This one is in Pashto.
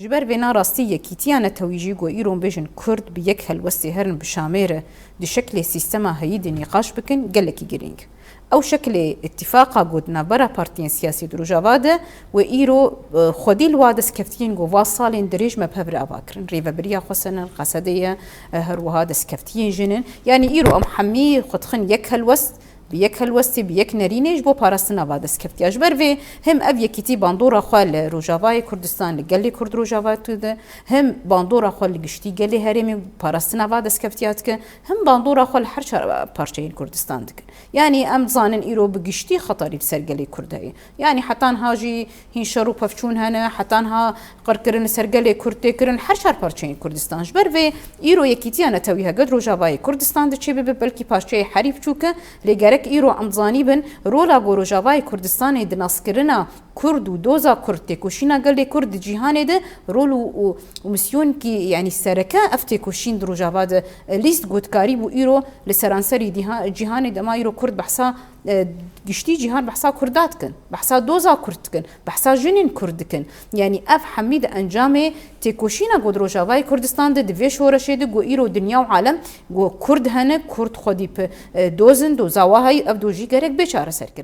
جبر بنا راستي كيتيانا تويجي جو إيرون بيجن كرد بيك هالوستي هرن بشاميرة دي شكل سيستما هيدي نقاش بكن قالك جرينج أو شكل اتفاقا قدنا برا بارتين سياسي دروجافاده وإيرو خدي الوادس كفتين جو واصالين دريج ما بهبر أباكرن ريفا بريا خسنا القصدية هروهادس كفتين جنن يعني إيرو أم حمي خدخن يك هالوست بيك هالوستي بيك نرينيج بو باراستنا بادس كفتي أجبر في هم أبي كتي باندورا خوال روجافاي كردستان لقلي كرد روجافاي تود هم باندورا خوال لقشتي قلي هرمي باراستنا بادس كفتياتك هم باندورا خوال حرشة بارشين كردستان دك يعني أم ظانن إيرو بقشتي خطري بسر قلي كردهي يعني حتى هاجي هين شرو بفشون هنا حتى ها قركرن سر قلي كردي كرن حرشة بارشين كردستان أجبر في إيرو يكتي أنا تويها قد روجافاي كردستان دشي ببلكي بارشي حريف شوكه لقارك إيرو أمزاني بن رولا روجافاي كردستان دناسكرنا كرد ودوزا كرد تكوشينا قال لي كرد جيهان ده رولو ومسيون كي يعني السركة أفتكوشين دروجافا ليست قد كاريبو إيرو لسرانسري جيهان ده ما إيرو كرد بحسا قشتي جيهان بحسا كردات كن بحسا دوزا كرد كن بحسا جنين كرد كن يعني أف حميد أنجامي تكوشينا قد روجافاي كردستان ده دفيش ورشيد جو إيرو دنيا وعالم جو كرد هنه كرد خدي دوزن دوزا وهاي أبدو جي قرق بيشارة سركن